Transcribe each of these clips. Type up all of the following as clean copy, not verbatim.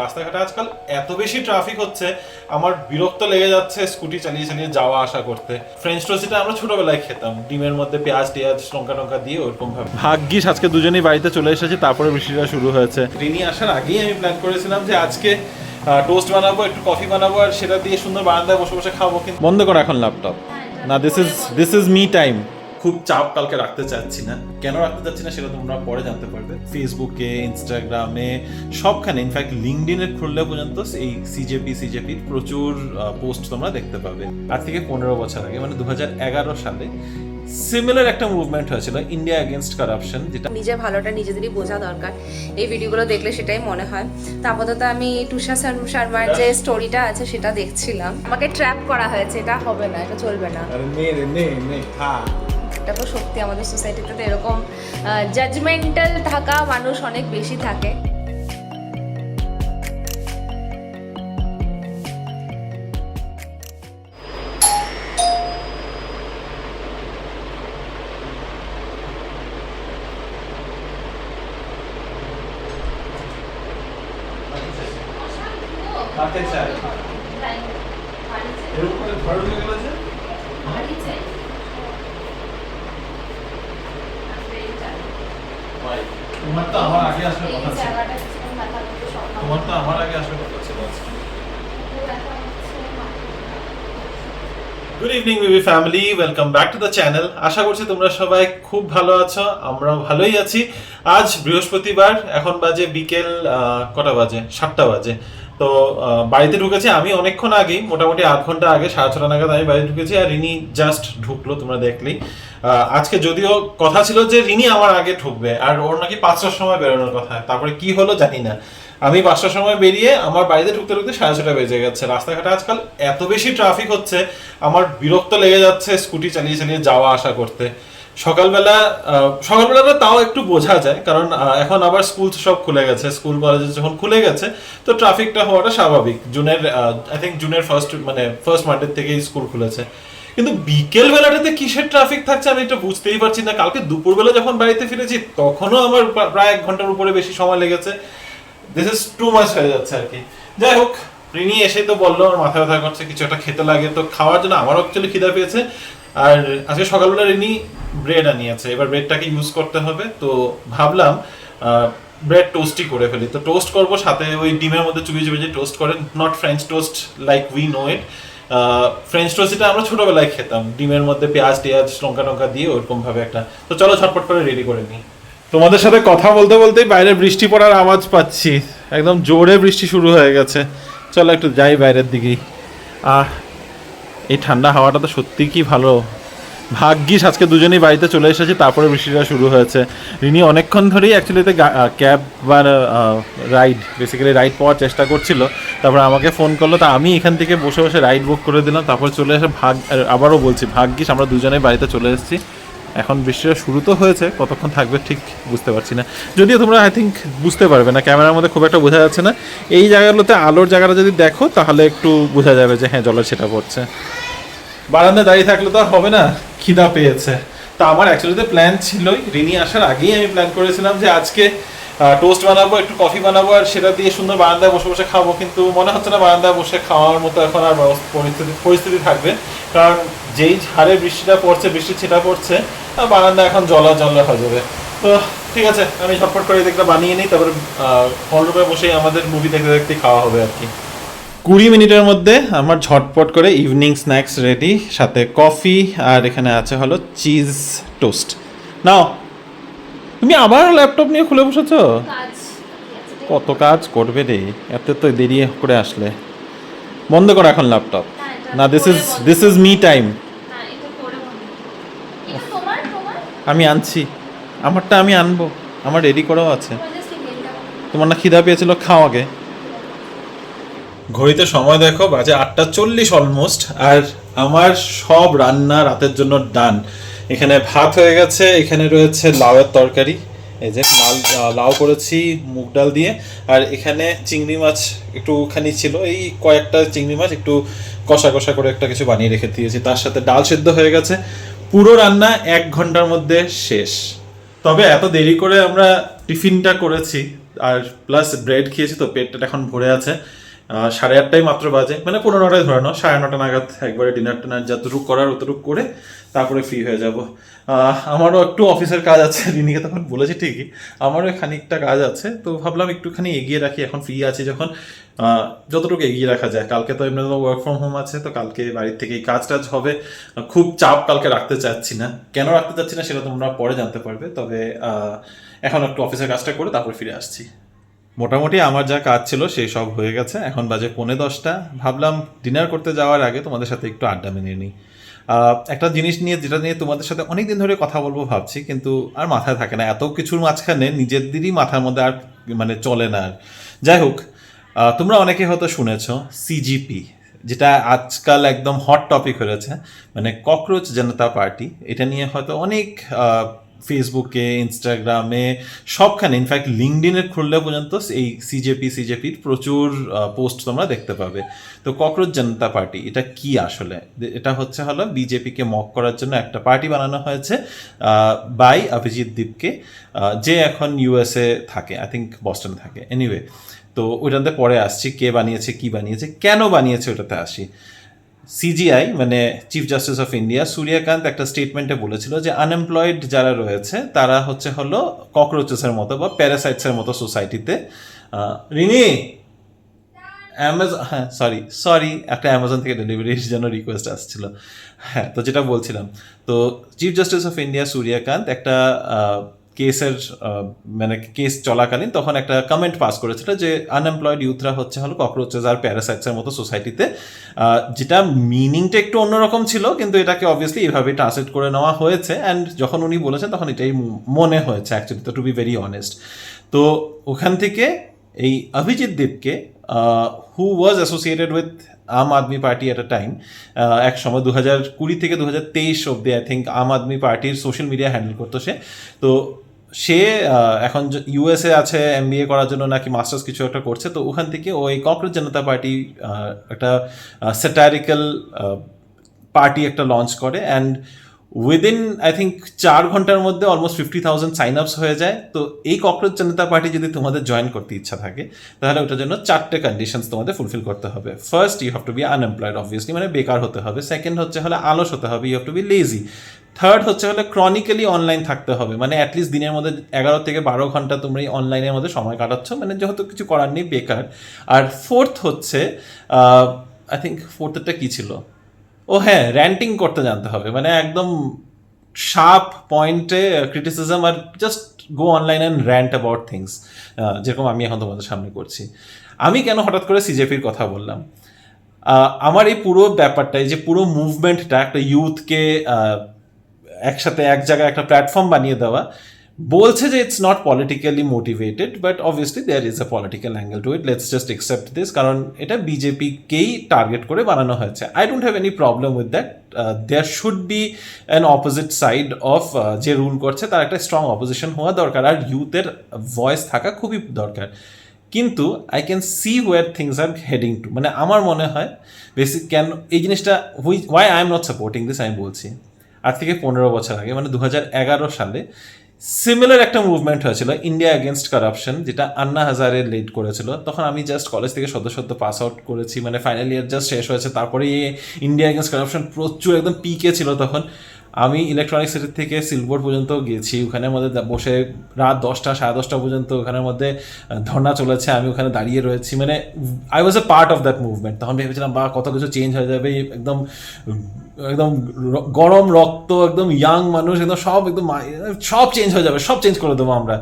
রাস্তাঘাটে আজকাল এত বেশি ট্রাফিক হচ্ছে, আমার বিরক্ত লেগে যাচ্ছে স্কুটি চালিয়ে চালিয়ে যাওয়া আসা করতে। ফ্রেঞ্চ টোস্ট যেটা আমরা ছোটবেলায় খেতাম, ডিমের মধ্যে পেঁয়াজ টিয়াজ লঙ্কা টঙ্কা দিয়ে ওরকম ভাবে। ভাগ্যিস আজকে দুজনেই বাড়িতে চলে এসেছি, তারপরে বৃষ্টিটা শুরু হয়েছে। রিনি আসার আগেই আমি প্ল্যান করেছিলাম যে আজকে টোস্ট বানাবো, একটু কফি বানাবো, আর সেটা দিয়ে সুন্দর বারান্দায় বসে বসে খাবো। কিন্তু বন্ধ করো এখন ল্যাপটপ। না, দিস ইজ মি টাইম। খুব চাপ কালকে রাখতে চাচ্ছি না। কেন রাখতে চাচ্ছি না সেটা তোমরা পরে জানতে পারবে। ফেসবুকে, ইনস্টাগ্রামে, সবখানে, ইনফ্যাক্ট লিঙ্কডইনে খুললে পর্যন্ত এই সিজেপি প্রচুর পোস্ট তোমরা দেখতে পাবে। আজ থেকে 15 বছর আগে, মানে 2011 সালে সিমিলার একটা মুভমেন্ট হয়েছিল, ইন্ডিয়া এগেনস্ট কারাপশন, যেটা নিজের ভালোটা নিজেদেরই বোঝা দরকার। এই ভিডিওগুলো দেখলে সেটাই মনে হয়। তো আপাতত আমি তুষার শর্মার যে স্টোরিটা আছে সেটা দেখছিলাম। আমাকে ট্র্যাপ করা হয়েছে, এটা হবে না, এটা চলবে না। এটা তো সত্যি, আমাদের সোসাইটিতে তো এরকম জাজমেন্টাল থাকা মানুষ অনেক বেশি থাকে। তোমার তো আমার আগে আসার কথা ছিল। তোমার তো আমার আগে আসার কথা ছিল। Good evening baby family, welcome back to the channel. আশা করছি তোমরা সবাই খুব ভালো আছো, আমরাও ভালোই আছি। আজ বৃহস্পতিবার, এখন বাজে বিকেল কটা বাজে, 7টা বাজে। তো বাড়িতে ঢুকেছি আমি অনেকক্ষণ আগেই, মোটামুটি 8 ঘন্টা আগে, 6:30 নাগাদ আমি বাড়ি ঢুকেছি। আর রিনি জাস্ট ঢুকলো, তোমরা দেখলেই। আজকে যদিও কথা ছিল যে রিনি আমার আগে ঢুকবে, আর ওর নাকি 5টার সময় বেরোনোর কথা। তারপরে কি হলো জানি না। আমি 5টার সময় বেরিয়ে আমার বাড়িতে ঢুকতে ঢুকতে 6:30 বেজে গেছে। রাস্তাঘাটে আজকাল এত বেশি ট্রাফিক হচ্ছে, আমার বিরক্ত লেগে যাচ্ছে স্কুটি চালিয়ে চালিয়ে যাওয়া আসা করতে। সকালবেলাটা তাও একটু বোঝা যায়, কারণ এখন আবার স্কুল সব খুলে গেছে, স্কুল কলেজ যখন খুলে গেছে তো ট্রাফিকটা হওয়াটা স্বাভাবিক। জুনের ফার্স্ট মানডে থেকেই স্কুল খুলেছে। কিন্তু বিকেল বেলাটাতে কিসের ট্রাফিক থাকছে আমি এটা বুঝতেই পারছি না। কালকে দুপুরবেলা যখন বাড়িতে ফিরেছি তখনও আমার প্রায় 1 ঘন্টার উপরে বেশি সময় লেগেছে। দিস ইজ টু মাচ হয়ে যাচ্ছে আর কি। যাই হোক, রিনি এসে তো বললো আমার মাথা ব্যথা করছে, কিছু একটা খেতে লাগে। তো খাওয়ার জন্য আমারও অ্যাকচুয়ালি খিদা পেয়েছে। আর আজকে সকালবেলা রিনি ব্রেড আনিয়েছে, এবার ব্রেডটাকে ইউজ করতে হবে। তো ভাবলাম ব্রেড টোস্টই করে ফেলি। তো টোস্ট করবো, সাথে ওই ডিমের মধ্যে চুবিয়ে চুবিয়ে যে টোস্ট করেন, not French toast like we know it. French toast যেটা আমরা ছোটবেলায় খেতাম, ডিমের মধ্যে পেঁয়াজ টিয়াজ লঙ্কা টঙ্কা দিয়ে ওরকম ভাবে একটা। তো চলো ঝটপট করে রেডি করে নিই। তোমাদের সাথে কথা বলতে বলতেই বাইরে বৃষ্টি পড়ার আওয়াজ পাচ্ছি, একদম জোরে বৃষ্টি শুরু হয়ে গেছে। চলো একটু যাই বাইরের দিকেই। এই ঠান্ডা হাওয়াটা তো সত্যি কি ভালো। ভাগ্যিস আজকে দুজনেই বাড়িতে চলে এসেছি, তারপরে বৃষ্টিটা শুরু হয়েছে। রিনি অনেকক্ষণ ধরেই অ্যাকচুয়ালিতে ক্যাব বা রাইড পাওয়ার চেষ্টা করছিল। তারপরে আমাকে ফোন করলো, তা আমি এখান থেকে বসে বসে রাইড বুক করে দিলাম। তারপর চলে এসে আবারও বলছি ভাগ্যিস আমরা দুজনেই বাড়িতে চলে এসেছি। এখন বৃষ্টিটা শুরু তো হয়েছে, কতক্ষণ থাকবে ঠিক বুঝতে পারছি না। যদিও তোমরা আই থিঙ্ক বুঝতে পারবে না, ক্যামেরার মধ্যে খুব একটা বোঝা যাচ্ছে না। এই জায়গাগুলোতে আলোর জায়গাটা যদি দেখো তাহলে একটু বোঝা যাবে যে হ্যাঁ জলের সেটা পড়ছে। বারান্দায় দাঁড়িয়ে থাকলে তো আর হবে না, খিদা পেয়েছে। তা আমার অ্যাকচুয়ালিতে প্ল্যান ছিলই, রিনি আসার আগেই আমি প্ল্যান করেছিলাম যে আজকে টোস্ট বানাবো, একটু কফি বানাবো, আর সেটা দিয়ে সুন্দর বারান্দায় বসে বসে খাবো। কিন্তু মনে হচ্ছে না বারান্দায় বসে খাওয়ার মতো এখন আর পরিস্থিতি থাকবে, কারণ যেই হারে বৃষ্টিটা পড়ছে, বৃষ্টির ছিটা পড়ছে, বারান্দা এখন জলা হয়ে যাবে। তো ঠিক আছে, আমি ঝটপট করে এদিকটা বানিয়ে নিই, তারপরে হলরুমে বসেই আমাদের মুভি দেখতে দেখতে খাওয়া হবে আর কি। 20 মিনিটের মধ্যে আমার ঝটপট করে ইভিনিং স্ন্যাক্স রেডি, সাথে কফি, আর এখানে আছে হলো চিজ টোস্ট। নাও, তুমি আবার ল্যাপটপ নিয়ে খুলে বসেছ? কত কাজ করবে রে, এত তো দেরি করে আসলে। বন্ধ করো এখন ল্যাপটপ। না, দিস ইজ মি টাইম। আমি আনছি, আমারটা আমি আনবো, আমার রেডি করাও আছে। তোমার না খিদা পেয়েছিল, খাও আগে। ঘড়িতে সময় দেখো, বাজে 8:40 অলমোস্ট। আর আমার সব রান্না রাতের জন্য ডান। এখানে ভাত হয়ে গেছে, এখানে রয়েছে লাউয়ের তরকারি, এই যে লাউ করেছি মুগ ডাল দিয়ে। আর এখানে চিংড়ি মাছ একটুখানি ছিল, এই কয়েকটা চিংড়ি মাছ একটু কষা কষা করে একটা কিছু বানিয়ে রেখে দিয়েছি। তার সাথে ডাল সেদ্ধ হয়ে গেছে। পুরো রান্না 1 ঘন্টার মধ্যে শেষ। তবে এত দেরি করে আমরা টিফিনটা করেছি, আর প্লাস ব্রেড খেয়েছি, তো পেটটা এখন ভরে আছে। 8:30 মাত্র বাজে, মানে 15টায় ধরে নাও, 9:30 নাগাদ একবারে ডিনার টিনার যতটুকু করার অতটুকু করে তারপরে ফ্রি হয়ে যাব। আমারও একটু অফিসের কাজ আছে, রিনিকে তখন বলেছি ঠিকই, আমারও খানিকটা কাজ আছে, তো ভাবলাম একটুখানি এগিয়ে রাখি, এখন ফ্রি আছি যখন, যতটুকু এগিয়ে রাখা যায়। কালকে তো এমনি ওয়ার্ক ফ্রম হোম আছে, তো কালকে বাড়ির থেকেই কাজ টাজ হবে। খুব চাপ কালকে রাখতে চাচ্ছি না, কেন রাখতে চাচ্ছি না সেটা তোমরা পরে জানতে পারবে, তবে এখন একটু অফিসের কাজটা করে তারপর ফিরে আসছি। মোটামুটি আমার যা কাজ ছিল সেই সব হয়ে গেছে, এখন বাজে 9:45। ভাবলাম ডিনার করতে যাওয়ার আগে তোমাদের সাথে একটু আড্ডা মেনে নিই। একটা জিনিস নিয়ে, যেটা নিয়ে তোমাদের সাথে অনেক দিন ধরে কথা বলবো ভাবছি, কিন্তু আর মাথায় থাকে না, এত কিছুর মাঝখানে নিজেদেরই মাথার মধ্যে আর মানে চলে না আর। যাই হোক, তোমরা অনেকে হয়তো শুনেছো সিজিপি, যেটা আজকাল একদম হট টপিক হয়েছে, মানে ককরোচ জনতা পার্টি। এটা নিয়ে হয়তো অনেক ফেসবুকে, ইনস্টাগ্রামে, সবখানে, ইনফ্যাক্ট লিঙ্কডিনের খুললে পর্যন্ত এই সিজেপির প্রচুর পোস্ট তোমরা দেখতে পাবে। তো ককরোচ জনতা পার্টি এটা কি আসলে? এটা হলো বিজেপিকে মক করার জন্য একটা পার্টি বানানো হয়েছে বাই অভিজিৎ দীপকে, যে এখন ইউএসএ থাকে, আই থিঙ্ক বস্টনে থাকে। এনিওয়ে, তো ওইটাতে পরে আসছি, কে বানিয়েছে, কি বানিয়েছে, কেন বানিয়েছে, ওটাতে আসি। সিজিআই মানে chief justice of India Surya Kant একটা স্টেটমেন্টে বলেছিল যে আনএমপ্লয়েড যারা রয়েছে তারা হলো ককরোচেসের মতো বা প্যারাসাইটসের মতো সোসাইটিতে। রিনি, হ্যাঁ সরি একটা অ্যামাজন থেকে ডেলিভারির জন্য রিকোয়েস্ট আসছিল। হ্যাঁ, তো যেটা বলছিলাম, তো chief justice of India Surya Kant একটা কেসের মানে কেস চলাকালীন তখন একটা কমেন্ট পাস করেছিল যে আনএমপ্লয়েড ইউথরা হলো ককরোচেস আর প্যারাসাইটসের মতো সোসাইটিতে, যেটা মিনিংটা একটু অন্যরকম ছিল, কিন্তু এটাকে অবভিয়াসলি এইভাবে ট্রান্সলেট করে নেওয়া হয়েছে। অ্যান্ড যখন উনি বলেছেন তখন এটাই মনে হয়েছে অ্যাকচুয়ালি, তো টু বি ভেরি অনেস্ট। তো ওখান থেকে এই অভিজিৎ দেবকে, who was associated with Aam Aadmi Party at a time, এক সময় 2020 থেকে 2023 অব্দি আই থিঙ্ক আম আদমি পার্টির সোশ্যাল মিডিয়া হ্যান্ডেল করতো সে। তো সে এখন ইউএসএ আছে এমবিএ করার জন্য, নাকি মাস্টার্স কিছু একটা করছে। তো ওখান থেকে ওই ককরোচ জনতা পার্টি একটা স্যাটারিক্যাল পার্টি একটা লঞ্চ করে, অ্যান্ড উইদিন আই থিঙ্ক 4 ঘন্টার মধ্যে অলমোস্ট 50,000 সাইন আপস হয়ে যায়। তো এই ককরোচ জনতা পার্টি যদি তোমাদের জয়েন করতে ইচ্ছা থাকে, তাহলে ওটার জন্য 4টে কন্ডিশনস তোমাদের ফুলফিল করতে হবে। First, you have to be unemployed, obviously, মানে বেকার হতে হবে। সেকেন্ড হলো আলস হতে হবে, you have to be lazy. থার্ড হলো ক্রনিক্যালি অনলাইন থাকতে হবে, মানে অ্যাটলিস্ট দিনের মধ্যে 11 থেকে 12 ঘন্টা তোমরা এই অনলাইনের মধ্যে সময় কাটাচ্ছ, মানে যেহেতু কিছু করার নেই, বেকার। আর ফোর্থ আই থিঙ্ক ফোর্থটা কি ছিল, ও হ্যাঁ, র্যান্টিং করতে জানতে হবে, মানে একদম শার্প পয়েন্টে ক্রিটিসিজম, আর just go online and rant about things, যেরকম আমি এখন তোমাদের সামনে করছি। আমি কেন হঠাৎ করে সিজেপির কথা বললাম? আমার এই পুরো ব্যাপারটাই, যে পুরো মুভমেন্টটা একটা ইউথকে একসাথে এক জায়গায় একটা প্ল্যাটফর্ম বানিয়ে দেওয়া, বলছে যে it's not politically motivated, but obviously there is a political angle to it, let's just accept this, কারণ এটা বিজেপিকেই টার্গেট করে বানানো হয়েছে। I don't have any problem with that. There should be an opposite side of, যে rule করছে তার একটা স্ট্রং অপোজিশন হওয়া দরকার, আর ইউথের ভয়েস থাকা খুবই দরকার। কিন্তু I can see where things are heading to, মানে আমার মনে হয় বেসিক কেন এই জিনিসটা, why I am not supporting this, আমি বলছি। আজ থেকে 15 বছর আগে, মানে 2011 সালে সিমিলার একটা মুভমেন্ট হয়েছিল, ইন্ডিয়া এগেনস্ট কারাপশন, যেটা আন্না হাজারে লিড করেছিল। তখন আমি জাস্ট কলেজ থেকে সদ্য পাস আউট করেছি, মানে ফাইনাল ইয়ার জাস্ট শেষ হয়েছে। তারপরে ইন্ডিয়া এগেনস্ট কারাপশন প্রচুর একদম পিকে ছিল তখন। আমি ইলেকট্রনিক সিটি থেকে সিলবোর্ড পর্যন্ত গেছি, ওখানের মধ্যে বসে রাত 10টা 10:30 পর্যন্ত ওখানের মধ্যে ধর্না চলেছে, আমি ওখানে দাঁড়িয়ে রয়েছি, মানে I was A part of that movement. তখন ভেবেছিলাম বা কত কিছু চেঞ্জ হয়ে যাবে, একদম একদম গরম রক্ত, একদম ইয়াং মানুষ, একদম সব চেঞ্জ হয়ে যাবে, সব চেঞ্জ করে দেবো আমরা।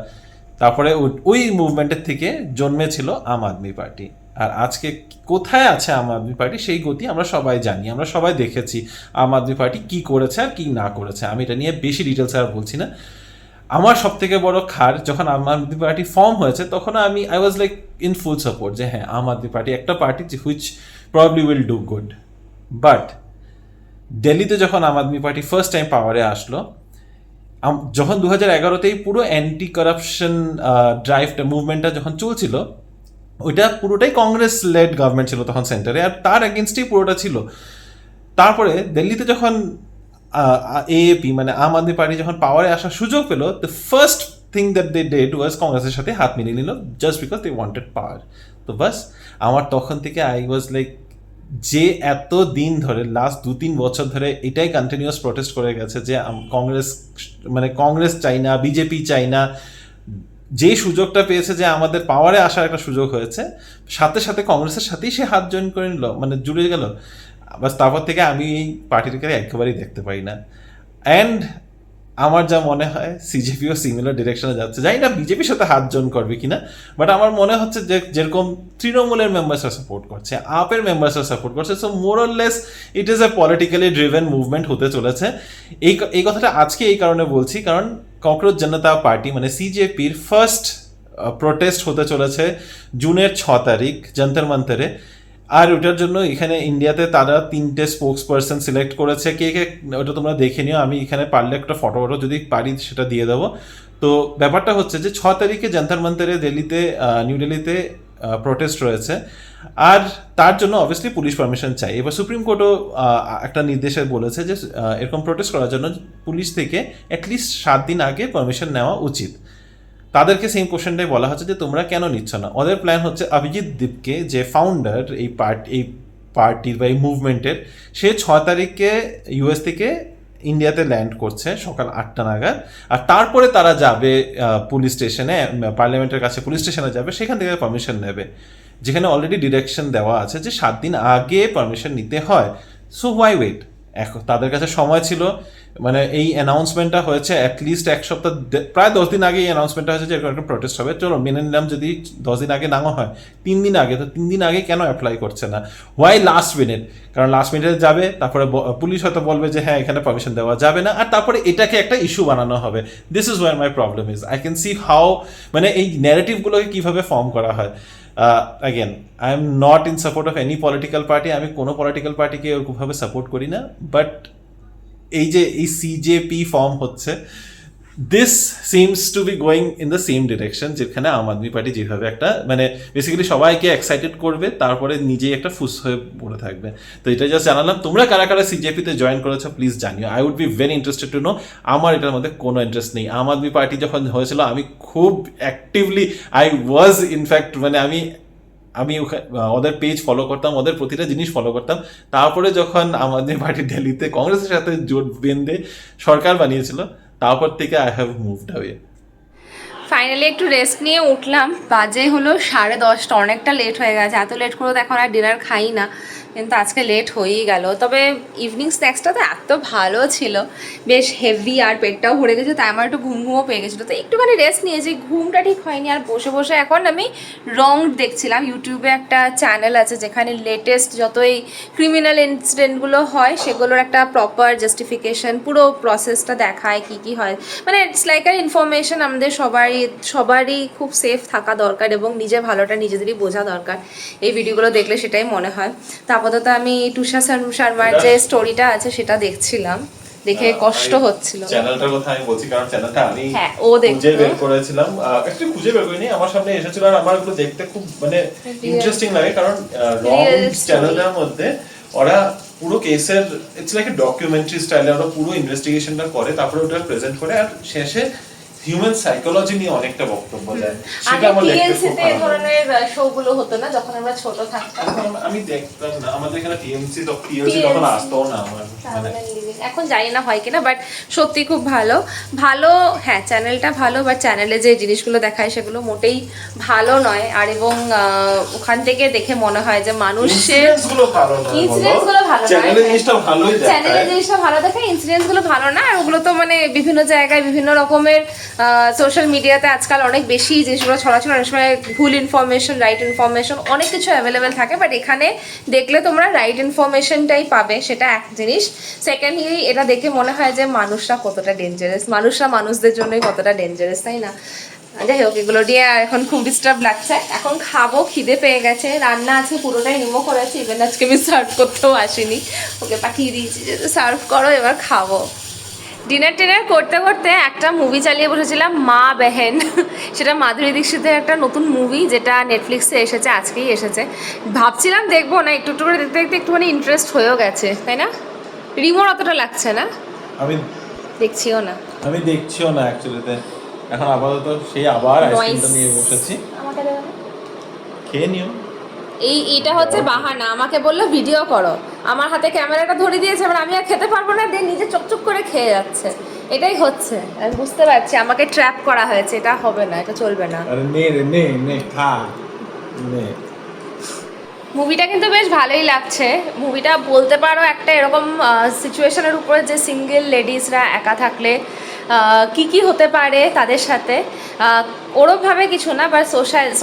তারপরে ওই মুভমেন্টের থেকে জন্মেছিল আম আদমি পার্টি। আর আজকে কোথায় আছে আম আদমি পার্টি, সেই গতি আমরা সবাই জানি, আমরা সবাই দেখেছি আম আদমি পার্টি কি করেছে আর কি না করেছে। আমি এটা নিয়ে বেশি ডিটেলস আর বলছি না। আমার সব থেকে বড় খার, যখন আম আদমি পার্টি ফর্ম হয়েছে তখন I was like in full support, যে হ্যাঁ, আম আদমি পার্টি একটা party which probably will do good. But দিল্লিতে যখন আম আদমি পার্টি ফার্স্ট টাইম পাওয়ারে আসলো, যখন 2011তেই পুরো অ্যান্টি কারাপশন ড্রাইভটা, মুভমেন্টটা যখন চলছিল, ওইটা পুরোটাই কংগ্রেস লেড গভর্নমেন্ট ছিল তখন সেন্টারে, আর তার এগেনস্টেই পুরোটা ছিল। তারপরে দিল্লিতে যখন এএপি মানে আম আদমি পার্টি যখন পাওয়ারে আসার সুযোগ পেল, the first thing that they did was কংগ্রেসের সাথে হাত মিলিয়ে নিল just because they wanted power. তো বাস আমার তখন থেকে আই ওয়াজ লাইক, যে এত দিন ধরে লাস্ট 2-3 বছর ধরে এটাই কন্টিনিউয়াস প্রোটেস্ট করে গেছে যে কংগ্রেস চাই না, বিজেপি চাই না, যে সুযোগটা পেয়েছে যে আমাদের পাওয়ারে আসার একটা সুযোগ হয়েছে, সাথে সাথে কংগ্রেসের সাথেই সে হাত জয়েন করে নিল, জুড়ে গেল। বাস তারপর থেকে আমি এই পার্টিটাকে একেবারেই দেখতে পাই না। অ্যান্ড আমার যা মনে হয় সিজেপিও সিমিলার ডিরেকশনে যাচ্ছে। জানি না বিজেপির সাথে হাত জয়েন করবে কিনা, বাট আমার মনে হচ্ছে যে যেরকম তৃণমূলের মেম্বার্সরা সাপোর্ট করছে, আপের মেম্বার্সরা সাপোর্ট করছে, so more or less it is a politically driven movement হতে চলেছে। এই কথাটা আজকে এই কারণে বলছি, কারণ ককরোচ জনতা পার্টি সিজেপির ফার্স্ট প্রোটেস্ট হতে চলেছে জুনের 6 তারিখ যন্তর মন্তরে। আর ওটার জন্য এখানে ইন্ডিয়াতে তারা 3টে স্পোক্স পার্সন সিলেক্ট করেছে। কে ওটা তোমরা দেখে নিও, আমি এখানে পারলে একটা ফটো যদি পারি সেটা দিয়ে দেবো। তো ব্যাপারটা হচ্ছে যে 6 তারিখে যন্তর মন্তরে নিউ দিল্লিতে প্রোটেস্ট রয়েছে, আর তার জন্য অবভিয়াসলি পুলিশ পারমিশন চাই। এবার সুপ্রিম কোর্টও একটা নির্দেশে বলেছে যে এরকম প্রোটেস্ট করার জন্য পুলিশ থেকে অ্যাটলিস্ট 7 দিন আগে পারমিশন নেওয়া উচিত। তাদেরকে সেম কোশ্চেনটাই বলা হচ্ছে যে তোমরা কেন নিচ্ছ না। ওদের প্ল্যান হচ্ছে অভিজিৎ দীপকে, যে ফাউন্ডার এই পার্টির বা এই মুভমেন্টের, সে 6 তারিখে ইউএস থেকে ইন্ডিয়াতে ল্যান্ড করছে সকাল 8টা নাগাদ। আর তারপরে তারা যাবে পুলিশ স্টেশনে, পার্লামেন্টের কাছে পুলিশ স্টেশনে যাবে, সেখান থেকে পারমিশন নেবে, যেখানে অলরেডি ডিরেকশন দেওয়া আছে যে 7 দিন আগে পারমিশন নিতে হয়। So why wait? এখন তাদের কাছে সময় ছিল, এই অ্যানাউন্সমেন্টটা হয়েছে অ্যাটলিস্ট 1 সপ্তাহ, প্রায় 10 দিন আগে এই অ্যানাউন্সমেন্টটা হয়েছে যে এরকম একটা প্রোটেস্ট হবে। চলো মেনে নিলাম যদি 10 দিন আগে নাও হয়, 3 দিন আগে, তো 3 দিন আগে কেন অ্যাপ্লাই করছে না? Why last minute? কারণ লাস্ট মিনিটে যাবে, তারপরে পুলিশ হয়তো বলবে যে হ্যাঁ এখানে পারমিশন দেওয়া যাবে না, আর তারপরে এটাকে একটা ইস্যু বানানো হবে। This is where my problem is, I can see how এই ন্যারেটিভগুলোকে কীভাবে ফর্ম করা হয়। Again I am not in support of any political party, আমি কোনো পলিটিক্যাল পার্টিকে ওরকমভাবে সাপোর্ট করি না, বাট এই যে এই সিজেপি ফর্ম হচ্ছে, this seems to be going in the same direction, যেখানে আম আদমি পার্টি যেভাবে একটা বেসিক্যালি সবাইকে এক্সাইটেড করবে, তারপরে নিজেই একটা ফুস হয়ে পড়ে থাকবে। তো এটা জাস্ট জানালাম। তোমরা কারা কারা সিজেপিতে জয়েন করেছো প্লিজ জানিও, I would be very interested to know. আমার এটার মধ্যে কোনো ইন্টারেস্ট নেই। আম আদমি পার্টি যখন হয়েছিল আমি খুব অ্যাক্টিভলি আই ওয়াজ ইনফ্যাক্ট আমি ওদের পেজ ফলো করতাম, ওদের প্রতিটা জিনিস ফলো করতাম। তারপরে যখন আমাদের পার্টি দিল্লিতে কংগ্রেসের সাথে জোট বেঁধে সরকার বানিয়েছিল, তারপর থেকে I have moved away. Finally একটু রেস্ট নিয়ে উঠলাম, বাজে হলো 10:30, অনেকটা লেট হয়ে গেছে। এত লেট করে তো এখন আর ডিনার খাই না, কিন্তু আজকে লেট হয়েই গেল। তবে ইভিনিং স্ন্যাক্সটা তো এত ভালো ছিল, বেশ হেভি, আর পেটটাও ভরে গেছে, তাই আমার একটু ঘুমও পেয়ে গেছিলো। তো একটুখানি রেস্ট নিয়েছি, ঘুমটা ঠিক হয়নি। আর বসে বসে এখন আমি রং দেখছিলাম। ইউটিউবে একটা চ্যানেল আছে যেখানে লেটেস্ট যত এই ক্রিমিনাল ইনসিডেন্টগুলো হয় সেগুলোর একটা প্রপার জাস্টিফিকেশন, পুরো প্রসেসটা দেখায় কী কী হয়। ইটস লাইক আর ইনফরমেশন। আমাদের সবারই খুব সেফ থাকা দরকার এবং নিজের ভালোটা নিজেদেরই বোঝা দরকার। এই ভিডিওগুলো দেখলে সেটাই মনে হয়। তো আপাতত আমি টুষা শর্মার যে স্টোরিটা আছে সেটা দেখছিলাম, দেখে কষ্ট হচ্ছিল। চ্যানেলটার কথা আমি বলছি কারণ চ্যানেলটা আমি খুঁজে বের করেছিলাম, অ্যাকচুয়ালি খুঁজে বের করিনি, আমার সামনে এসেছিল। আর আমার এগুলো দেখতে খুব ইন্টারেস্টিং লাগে, কারণ রং চ্যানেলের মধ্যে ওরা পুরো কেসের ইটস লাইক এ ডকুমেন্টারি স্টাইলে ওরা পুরো ইনভেস্টিগেশনটা করে, তারপরে ওটা প্রেজেন্ট করে, আর শেষে হিউম্যান সাইকোলজি নিয়ে অনেকটা বক্তব্য দেয়। সেটা আমার দেখতে খুব ভালো লাগে। এই ধরনের শোগুলো হতো না যখন আমরা ছোট থাকতাম, আমি দেখতাম না। আমাদের এখানে টিএমসি তখন আসতো না আমার, এখন জানি না হয় কিনা, বাট সত্যি খুব ভালো। হ্যাঁ চ্যানেলটা ভালো, বাট চ্যানেলে যে জিনিসগুলো দেখায় সেগুলো মোটেই ভালো নয়। আর এবং ওখান থেকে দেখে মনে হয় যে মানুষের ইনসিডেন্টসগুলো ভালো নয়, চ্যানেলের জিনিসটা ভালো দেখায়, ইনসিডেন্টসগুলো ভালো না। আর ওগুলো তো বিভিন্ন জায়গায় বিভিন্ন রকমের সোশ্যাল মিডিয়াতে আজকাল অনেক বেশি জিনিসগুলো ছড়াছড়ি, অনেক সময় ভুল ইনফরমেশন, রাইট ইনফরমেশন অনেক কিছু অ্যাভেলেবেল থাকে, বাট এখানে দেখলে তোমরা রাইট ইনফরমেশনটাই পাবে, সেটা এক জিনিস। সেকেন্ডলি এটা দেখে মনে হয় যে মানুষরা কতটা ডেঞ্জারাস, মানুষরা মানুষদের জন্যই কতটা ডেঞ্জারাস, তাই না? যাই হোক, এগুলো দিয়ে এখন খুব ডিস্টার্ব লাগছে। এখন খাবো, খিদে পেয়ে গেছে, রান্না আছে পুরোটাই নিমো করেছি, ইভেন আজকে আমি সার্ভ করতেও আসিনি, ওকে পাঠিয়ে দিয়েছি যে সার্ভ করো, এবার খাবো। ডিনার করতে করতে একটা মুভি চালিয়ে বসেছিলাম, মা বেহেন। সেটা মাধুরী দীক্ষিতের একটা নতুন মুভি, যেটা নেটফ্লিক্সে এসেছে, আজকেই এসেছে। ভাবছিলাম দেখবো না, একটু করে দেখতে দেখতে একটুখানি ইন্টারেস্ট হয়েও গেছে, তাই না? রিমোর অতটা লাগছে না, আমি দেখছিও না অ্যাকচুয়ালিতে। এখন আপাতত সেই আবার আইসক্রিমটা Noise. নিয়ে বসেছি, আমাকে দেবে না? খেয়ে নিও। এটা হচ্ছে বাহানা, আমাকে বললো ভিডিও করো, আমার হাতে ক্যামেরাটা ধরে দিয়েছে, এবার আমি আর খেতে পারবো না, দিয়ে নিজে চকচক করে খেয়ে যাচ্ছে। এটাই হচ্ছে, আমি বুঝতে পারছি আমাকে ট্র্যাপ করা হয়েছে, এটা হবে না, এটা চলবে না। আরে নে রে নে নে খা নে। মুভিটা কিন্তু বেশ ভালোই লাগছে। মুভিটা বলতে পারো একটা এরকম সিচুয়েশনের উপরে যে সিঙ্গেল লেডিসরা একা থাকলে কি কি হতে পারে তাদের সাথে, ওরমভাবে কিছু না, বাট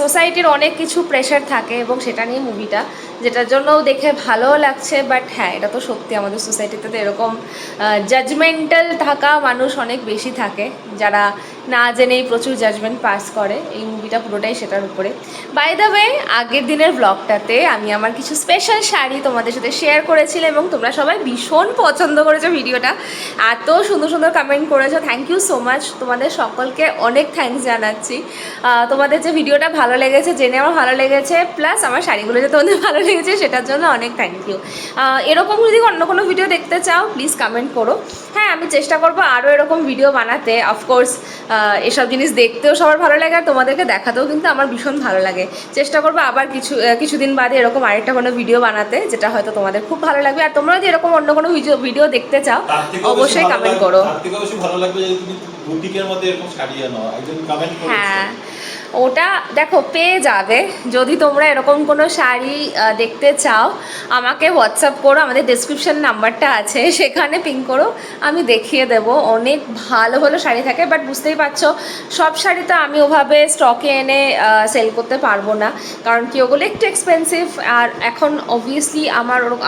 সোসাইটির অনেক কিছু প্রেশার থাকে এবং সেটা নিয়ে মুভিটা, যেটার জন্য দেখে ভালোও লাগছে। বাট হ্যাঁ, এটা তো সত্যি, আমাদের সোসাইটিতে তো এরকম জাজমেন্টাল থাকা মানুষ অনেক বেশি থাকে, যারা না জেনেই প্রচুর জাজমেন্ট পাস করে। এই মুভিটা পুরোটাই সেটার উপরে। বাই দ্য ওয়ে, আগের দিনের ব্লগটাতে আমি আমার কিছু স্পেশাল শাড়ি তোমাদের সাথে শেয়ার করেছিলাম এবং তোমরা সবাই ভীষণ পছন্দ করেছো ভিডিওটা, এত সুন্দর সুন্দর কমেন্ট করেছো, থ্যাংক ইউ সো মাচ। তোমাদের সকলকে অনেক থ্যাঙ্কস জানাচ্ছি। তোমাদের যে ভিডিওটা ভালো লেগেছে জেনে আমার ভালো লেগেছে, প্লাস আমার শাড়িগুলো যে তোমাদের ভালো লেগেছে সেটার জন্য অনেক থ্যাংক ইউ। এরকম যদি অন্য কোনো ভিডিও দেখতে চাও প্লিজ কমেন্ট করো। হ্যাঁ, আমি চেষ্টা করবো আরও এরকম ভিডিও বানাতে। অফকোর্স এসব জিনিস দেখতেও সবার ভালো লাগে আর তোমাদেরকে দেখাতেও কিন্তু আমার ভীষণ ভালো লাগে। চেষ্টা করবো আবার কিছুদিন বাদে এরকম আরেকটা কোনো ভিডিও বানাতে, যেটা হয়তো তোমাদের খুব ভালো লাগবে। আর তোমরা যদি এরকম অন্য কোনো ভিডিও দেখতে চাও অবশ্যই কমেন্ট করো। তার থেকেও বেশি ভালো লাগবে যদি তুমি বুটিকের মধ্যে এরকম শাড়ি আনো, একজন কমেন্ট করেছে। হ্যাঁ, ওটা দেখো পেয়ে যাবে। যদি তোমরা এরকম কোনো শাড়ি দেখতে চাও আমাকে হোয়াটসঅ্যাপ করো, আমাদের ডেসক্রিপশন নাম্বারটা আছে, সেখানে পিং করো, আমি দেখিয়ে দেবো। অনেক ভালো ভালো শাড়ি থাকে, বাট বুঝতেই পারছো সব শাড়ি তো আমি ওভাবে স্টকে এনে সেল করতে পারবো না, কারণ কি ওগুলো একটু এক্সপেন্সিভ। আর এখন অবভিয়াসলি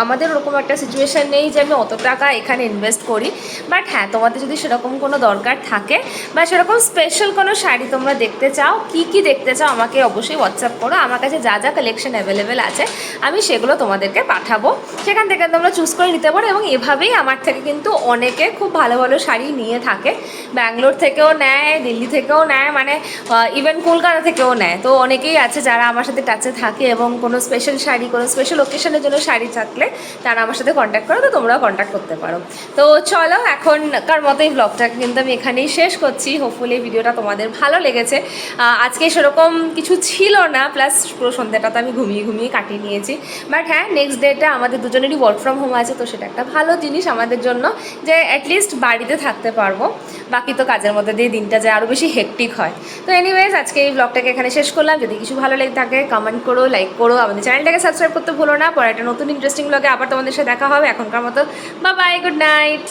আমাদের ওরকম একটা সিচুয়েশান নেই যে আমি অত টাকা এখানে ইনভেস্ট করি। বাট হ্যাঁ, তোমাদের যদি সেরকম কোনো দরকার থাকে বা সেরকম স্পেশাল কোনো শাড়ি তোমরা দেখতে চাও, কি দেখতে চাও আমাকে অবশ্যই হোয়াটসঅ্যাপ করো। আমার কাছে যা যা কালেকশন অ্যাভেলেবেল আছে আমি সেগুলো তোমাদেরকে পাঠাবো, সেখান থেকে তোমরা চুজ করে নিতে পারো। এবং এভাবেই আমার থেকে কিন্তু অনেকে খুব ভালো ভালো শাড়ি নিয়ে থাকে, ব্যাঙ্গালোর থেকেও নেয়, দিল্লি থেকেও নেয়, মানে ইভেন কলকাতা থেকেও নেয়। তো অনেকেই আছে যারা আমার সাথে টাচে থাকে এবং কোনো স্পেশাল শাড়ি, কোনো স্পেশাল ওকেশনের জন্য শাড়ি থাকলে তারা আমার সাথে কন্ট্যাক্ট করো, তো তোমরাও কন্ট্যাক্ট করতে পারো। তো চলো, এখনকার মতো এই ব্লগটা কিন্তু আমি এখানেই শেষ করছি। হোপফুলি এই ভিডিওটা তোমাদের ভালো লেগেছে। আজকে সেরকম কিছু ছিল না, প্লাস পুরো সন্ধ্যাটা তো আমি ঘুমিয়ে কাটিয়ে নিয়েছি। বাট হ্যাঁ, নেক্সট ডেটা আমাদের দুজনেরই ওয়ার্ক ফ্রম হোম আছে, তো সেটা একটা ভালো জিনিস আমাদের জন্য, যে অ্যাটলিস্ট বাড়িতে থাকতে পারবো। বাকি তো কাজের মধ্যে দিয়ে দিনটা যায় আরও বেশি হেক্টিক হয়। তো এনিওয়েজ, আজকে এই ব্লগটাকে এখানে শেষ করলাম। যদি কিছু ভালো লেগে থাকে কমেন্ট করো, লাইক করো, আমাদের চ্যানেলটাকে সাবস্ক্রাইব করতে ভুলো না। পরে একটা নতুন ইন্টারেস্টিং ব্লগে আবার তোমাদের সাথে দেখা হবে। এখনকার মতো বাই বাই, গুড নাইট।